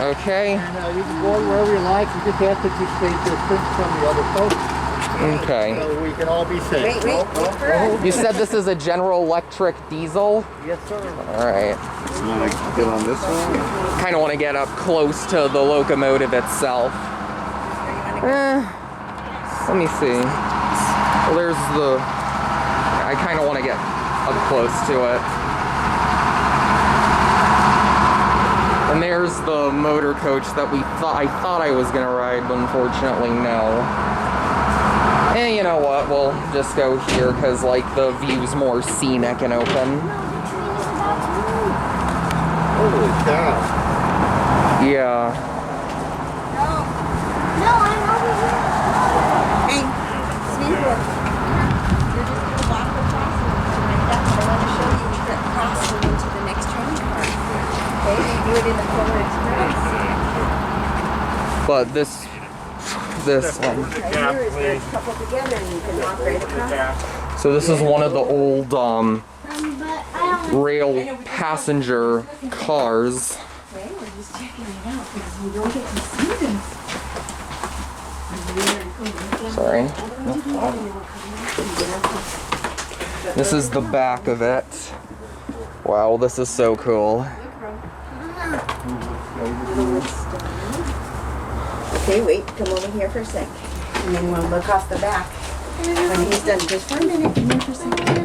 Okay. And you can go wherever you like. You just have to just stay distance from the other folks. Okay. So we can all be safe. Wait. You said this is a General Electric diesel? Yes, sir. All right. You want to get on this one? Kind of want to get up close to the locomotive itself. Let me see. Well, there's the... I kind of want to get up close to it. And there's the Motorcoach that I thought I was gonna ride, but unfortunately no. And you know what? We'll just go here because like the view's more scenic and open. Holy cow! Yeah. No, I'm over here. Hey, Sneakwood. You're just going to walk across and like that. I want to show you we get crossing into the next train car. Okay, you do it in the Polar Express. But this one. Right here is where it's coupled together and you can walk right across. So this is one of the old rail passenger cars. Okay, we're just checking it out because we don't get to see this. Sorry. This is the back of it. Wow, this is so cool. Okay, wait, come over here for a sec. And then we'll look off the back. When he's done, just for a minute, come here for a second.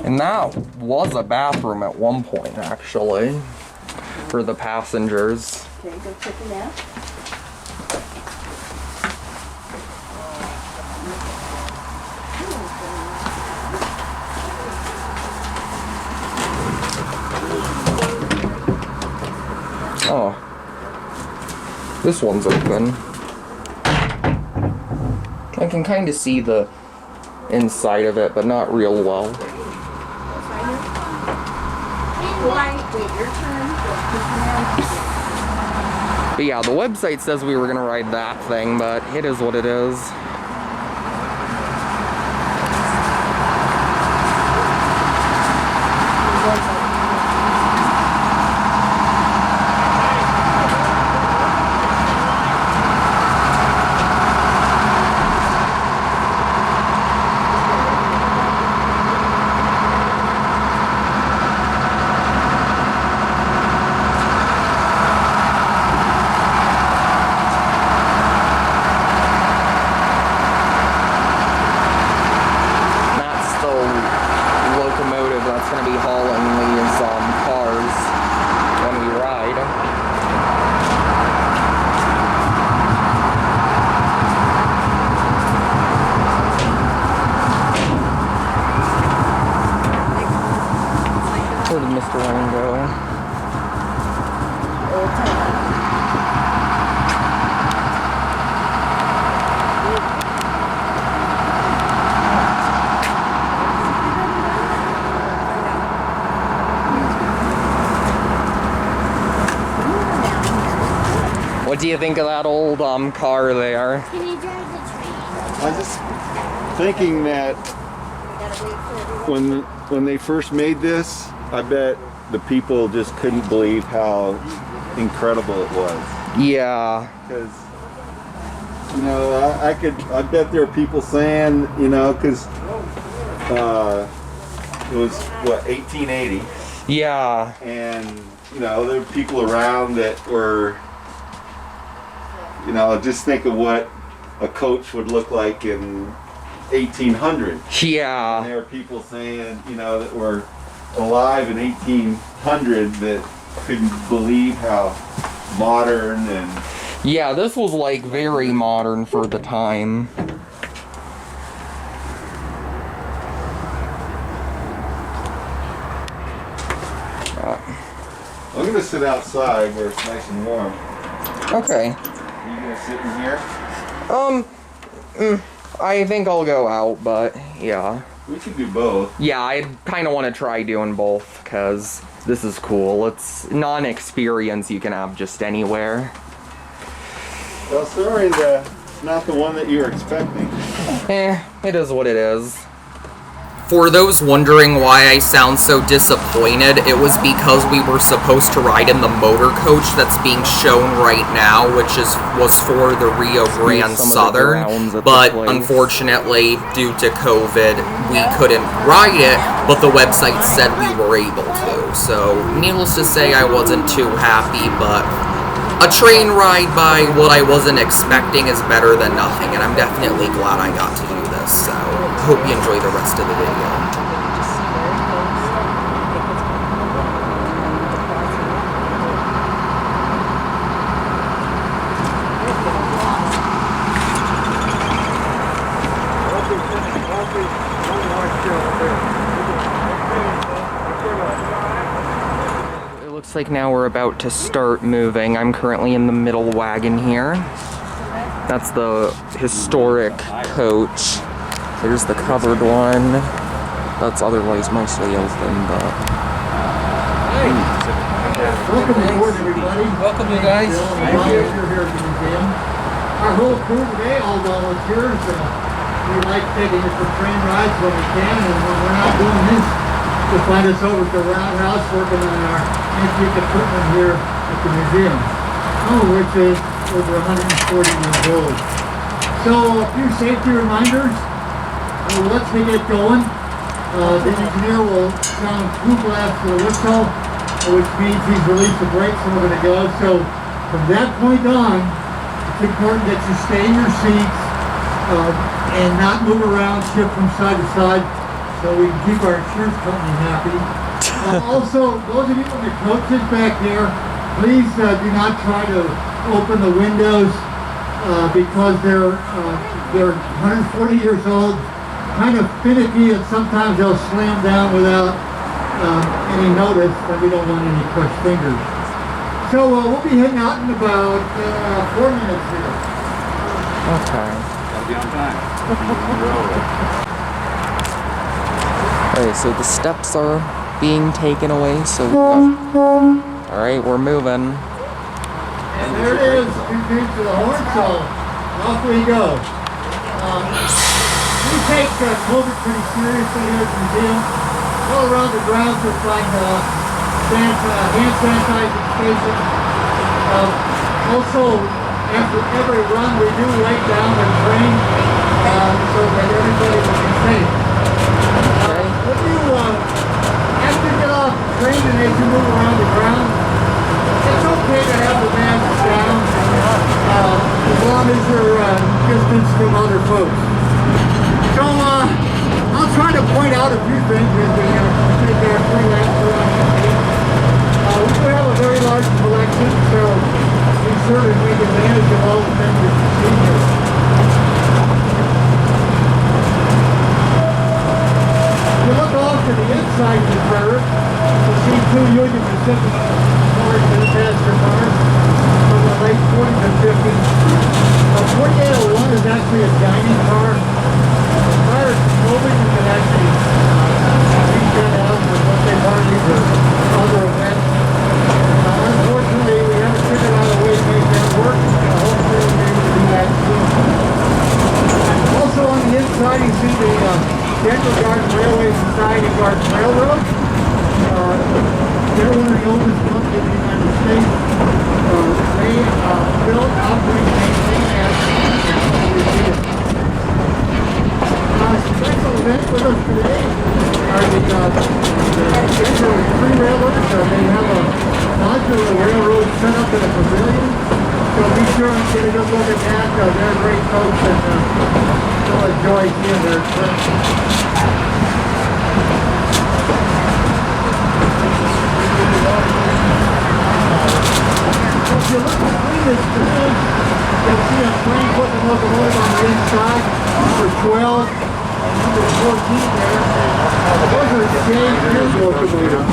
And that was a bathroom at one point, actually, for the passengers. Okay, go check it out. Oh. This one's open. I can kind of see the inside of it, but not real well. But yeah, the website says we were gonna ride that thing, but it is what it is. Where did Mr. Wayne go? What do you think of that old car there? Can you drive the train? I'm just thinking that when they first made this, I bet the people just couldn't believe how incredible it was. Yeah. Because, you know, I bet there are people saying, you know, because it was, what, 1880? Yeah. And, you know, there were people around that were, you know, just think of what a coach would look like in 1800. Yeah. And there are people saying, you know, that were alive in 1800 that couldn't believe how modern and... Yeah, this was like very modern for the time. I'm gonna sit outside where it's nice and warm. Okay. Are you gonna sit in here? I think I'll go out, but yeah. We could do both. Yeah, I kind of want to try doing both, because this is cool. It's not an experience you can have just anywhere. Well, sorry, it's not the one that you were expecting. It is what it is. For those wondering why I sound so disappointed, it was because we were supposed to ride in the Motorcoach that's being shown right now, which was for the Rio Grande Southern, but unfortunately, due to COVID, we couldn't ride it, but the website said we were able to. So, needless to say, I wasn't too happy, but a train ride by what I wasn't expecting is better than nothing, and I'm definitely glad I got to do this, so hope you enjoy the rest of the video. It looks like now we're about to start moving. I'm currently in the middle wagon here. That's the historic coach. There's the covered one. That's otherwise mostly open, but... Welcome aboard, everybody. Welcome, you guys. Thank you. You're here at the museum. Our whole crew today, all volunteers. We like taking you for train rides when we can, and when we're not doing this, you'll find us over at the Roundhouse working on our antique equipment here at the museum, which is over 140 years old. So a few safety reminders. Let's get it going. The engineer will sound 2 blasts to the whistle, which means he's released the brakes and we're going to go. So from that point on, it's important that you stay in your seats and not move around, shift from side to side, so we can keep our insurance company happy. Also, those of you in the coaches back there, please do not try to open the windows because they're 140 years old, kind of finicky, and sometimes they'll slam down without any notice, and we don't want any crushed fingers. So we'll be heading out in about 4 minutes here. Okay. Gotta be on time. Alright, so the steps are being taken away, so we got... Alright, we're moving. And there it is, 2 beats to the horn, so off we go. We take COVID pretty seriously here at the museum. All around the grounds you'll find hand sanitizing stations. Also, after every run we do lay down the train so that everybody will be safe. When you, after you get off the train and as you move around the ground, it's okay to have the mask down as long as you're distanced from other folks. So I'll try to point out a few things as we take our 3 laps around the state. We do have a very large collection, so be sure to take advantage of all the things that you see here. If you look off to the inside of the curve, you'll see 2 Union Pacific cars and passenger cars from the late 40s and 50s. 4801 is actually a dining car. Prior to COVID, you could actually reach that out for birthday parties or other events. Unfortunately, we haven't figured out a way to make that work. Hopefully, we'll be able to do that soon. Also on the inside, you see the Denver Garden Railway Society Garden Railroad. They're one of the oldest companies in the United States. They built, operate, maintain as a museum. Special event with us today are the Denver Free Railroads. They have a modular railroad set up in a pavilion. So be sure and get a good look at that. They're great folks and you'll enjoy seeing their trip. If you look between this train, you'll see a train putting a locomotive on the inside, number 12, and number 14 there. Those are James Hughes locomotives.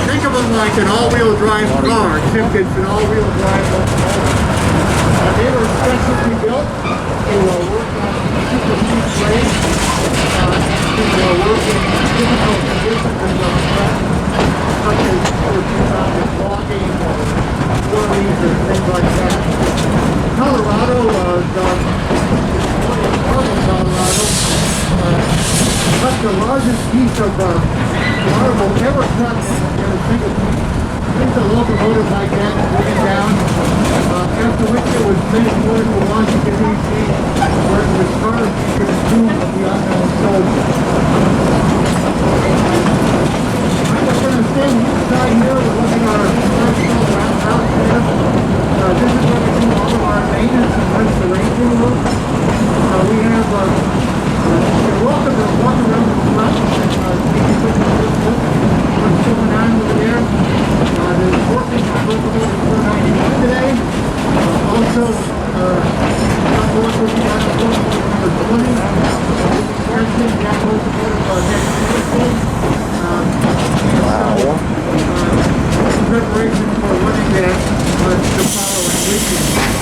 Think of them like an all-wheel drive car, except it's an all-wheel drive locomotive. They were specially built to work on superheat trains and to work in difficult conditions on the track, such as walking or quarries or things like that. Colorado, Colorado, cut the the largest piece of marble ever cut in a single piece. There's a locomotive like that laying down. After which it was transported to Washington, D.C., where it was carved into the tomb of the unknown soldier. I'm just going to stand inside here. We're looking at our personal roundhouse here. This is where we do all of our maintenance and restoration work. We have you're welcome to walk around the front and take a quick look at what's going on over there. There's working on locomotive 491 today. Also, I'm working on locomotive number 20. Testing that locomotive next Tuesday. Preparation for running that the following weekend.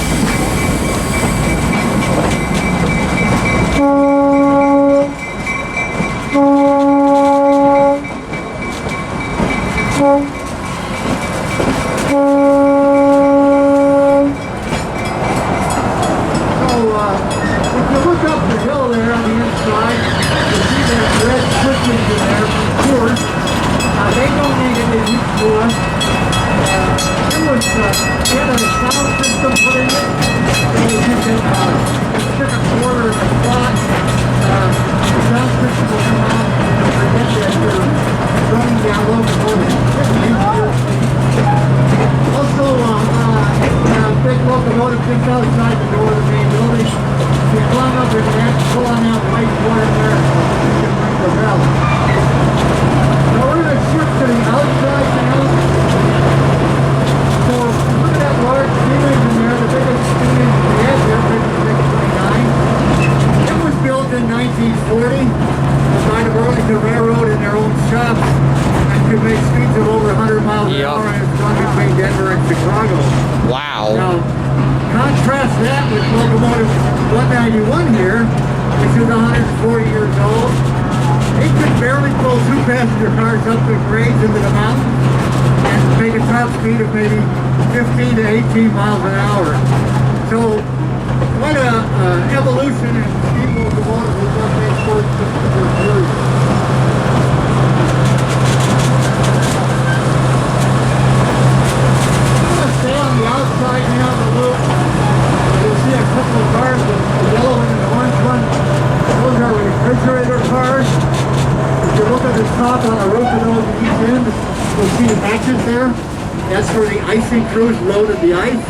Crews loaded the ice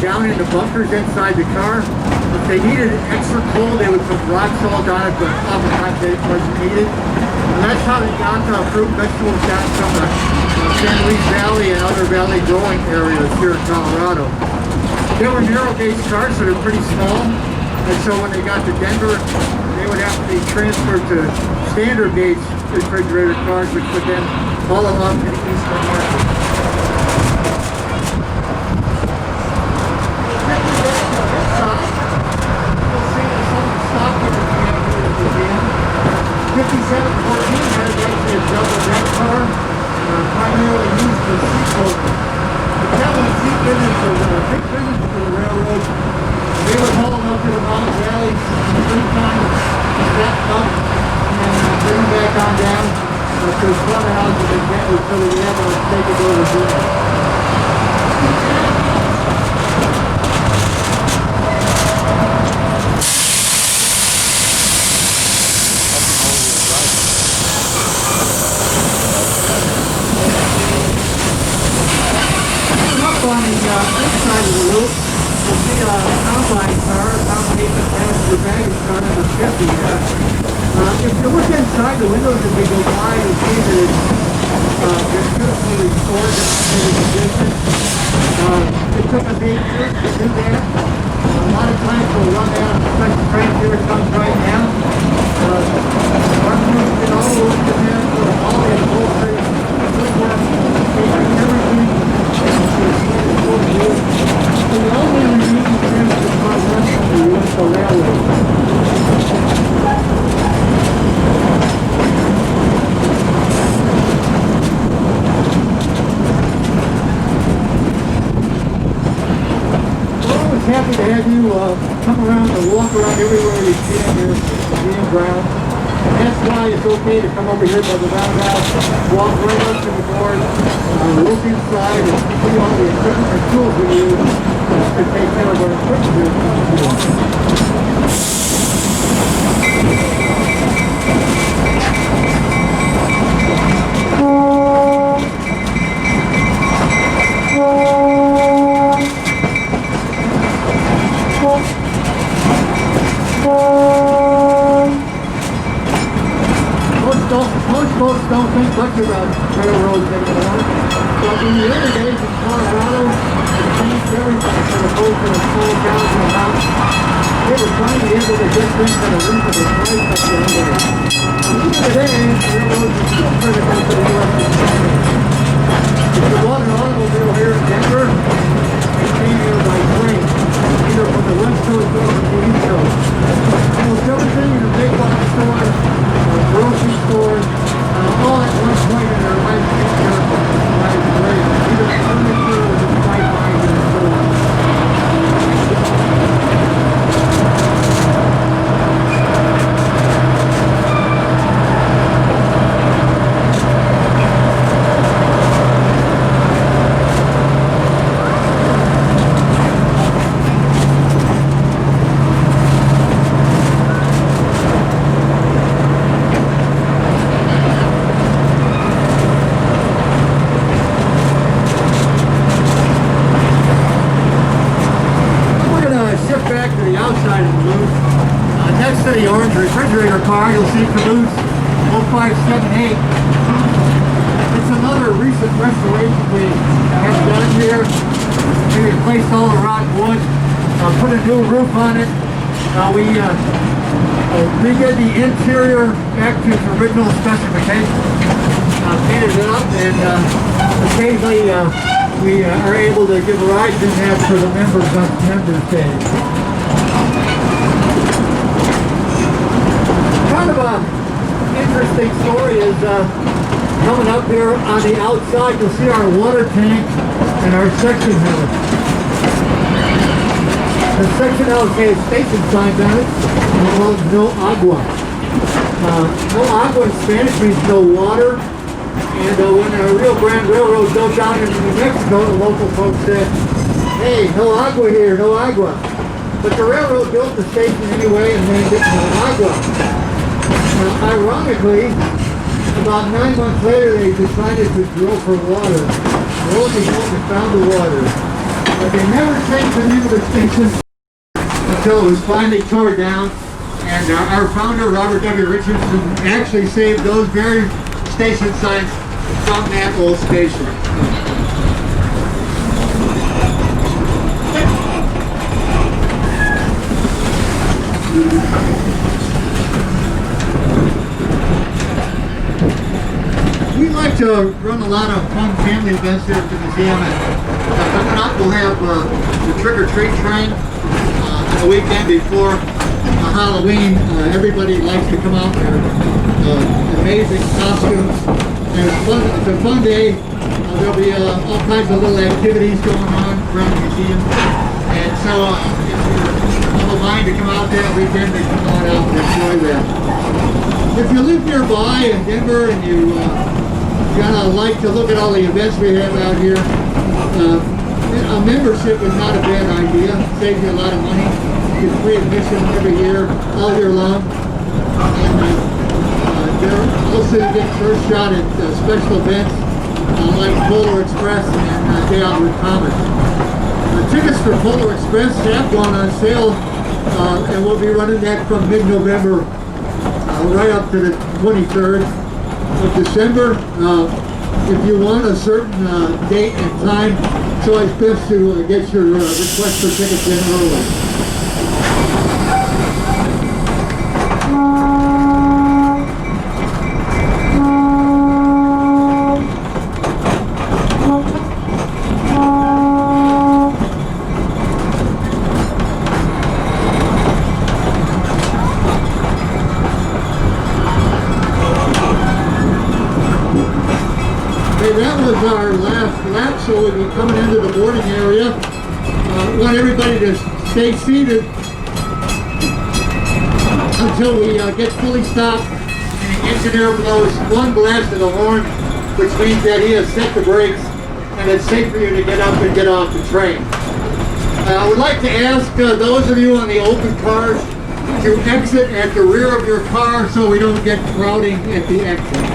down into bunkers inside the car. If they needed extra cold, they would put rock salt on it, but oftentimes it wasn't needed. And that's how they got fruit and vegetables down from the San Luis Valley and other valley growing areas here in Colorado. They were narrow gauge cars, so they're pretty small. And so when they got to Denver, they would have to be transferred to standard gauge refrigerator cars, which would then haul them up to the eastern market. Primarily used for seacoast. The Catholic seat business was a big business for the railroad. They would haul them up to the mountain valleys in the springtime, stack up, and bring them back on down to the slaughterhouses in Denver so that we have to take it over business. On the inside of the loop, you'll see a combine car, a combination passenger baggage car number 50 there. If you look inside the windows as we go by, you'll see that it's been beautifully restored in its condition. It took us 8 years to do that. A lot of times we'll run that on a special train. Here it comes right now. Our crews did all the work in there, so all the upholstery, woodwork, everything. The only remaining transit progress was the railroad. We're always happy to have you come around and walk around everywhere you can here at the museum ground. That's why it's okay to come over here by the roundhouse, walk right up to the doors, look inside and see all the equipment and tools we use to take care of our equipment. Most folks don't think much about railroads anymore, but in the early days in Colorado, it changed everything for the folks in the small towns and mountains. They were trying to be able to get things at a reasonable price up there. Even today, railroads are still critical to the U.S. economy. If you bought an automobile here in Denver, it came here by train, either from the West Coast or from the East Coast. Almost everything in a big box store, grocery stores, all at one point in their life picture by rail. Either furniture or the pipeline and so on. Next to the orange refrigerator car, you'll see Caboose 0578. It's another recent restoration we have done here. We replaced all the rotten wood, put a new roof on it. We redid the interior back to its original specifications, painted it up, and occasionally we are able to give rides in that for the members on Members Day. Kind of a interesting story is coming up here on the outside. You'll see our water tank and our section house. The section house has station signs on it called No Agua. No Agua in Spanish means no water. And when the Rio Grande Railroad goes down into New Mexico, the local folks said, hey, no agua here, no agua. But the railroad built the station anyway and named it No Agua. Ironically, about 9 months later, they decided to drill for water. Lo and behold, they found the water. But they never changed the name of the station until it was finally tore down. And our founder, Robert W. Richardson, actually saved those very station signs from that old station. We like to run a lot of fun family events here at the museum, and coming up we'll have the trick-or-treat train on the weekend before Halloween. Everybody likes to come out in their amazing costumes, and it's a fun day. There'll be all kinds of little activities going on around the museum, and so if you're of a mind to come out that weekend, then come on out and enjoy that. If you live nearby in Denver and you kind of like to look at all the events we have out here, a membership is not a bad idea. It saves you a lot of money. You get free admission every year, all year long. And also you get first shot at special events like Polar Express and Day Out with Comet. Tickets for Polar Express have gone on sale, and we'll be running that from mid-November right up to the 23rd of December. If you want a certain date and time, it's always best to get your request for tickets in early. That was our last lap, so we'll be coming into the boarding area. Want everybody to stay seated until we get fully stopped the engineer blows one blast of the horn, which means that he has set the brakes and it's safe for you to get up and get off the train. I would like to ask those of you on the open cars to exit at the rear of your car so we don't get crowding at the exit.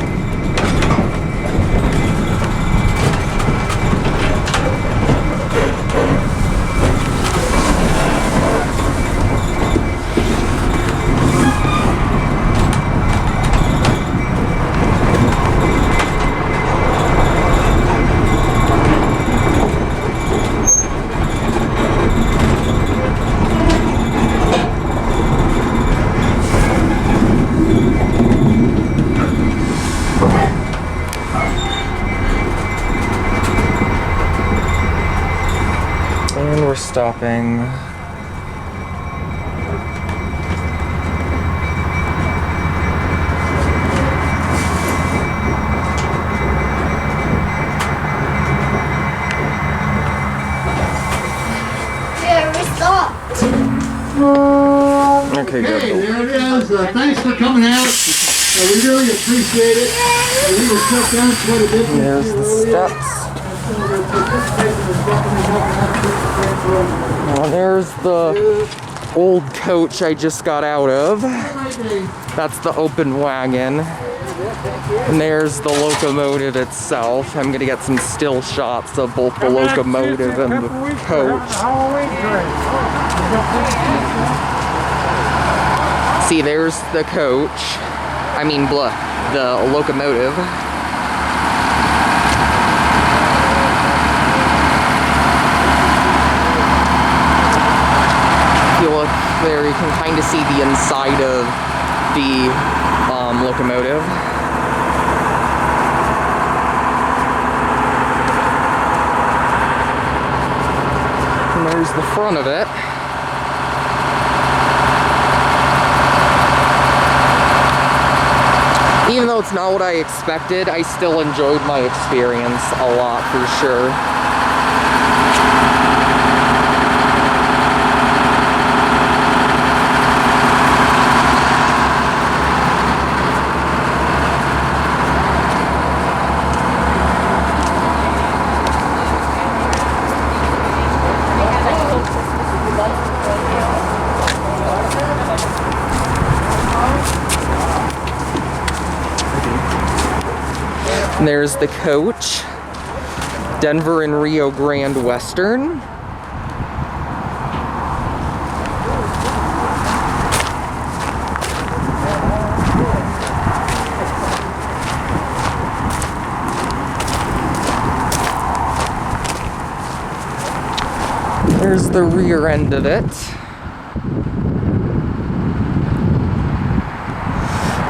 And we're stopping. Yeah, we stopped. Okay, Okay, good. there it is. Thanks for coming out. We really appreciate it. We were shut down quite a bit. There's the steps. Well, there's the old coach I just got out of. That's the open wagon. And there's the locomotive itself. I'm gonna get some still shots of both the locomotive and the coach. See, there's the coach. I mean, the locomotive. If you look there, you can kind of see the inside of the locomotive. And there's the front of it. Even though it's not what I expected, I still enjoyed my experience a lot for sure. And there's the coach, Denver and Rio Grande Western. There's the rear end of it.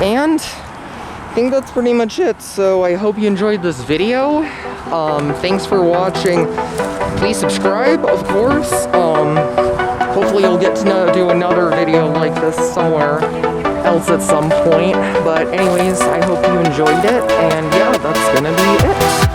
And I think that's pretty much it. So I hope you enjoyed this video. Thanks for watching. Please subscribe, of course. Hopefully you'll get to do another video like this somewhere else at some point. But anyways, I hope you enjoyed it. And yeah, that's gonna be it.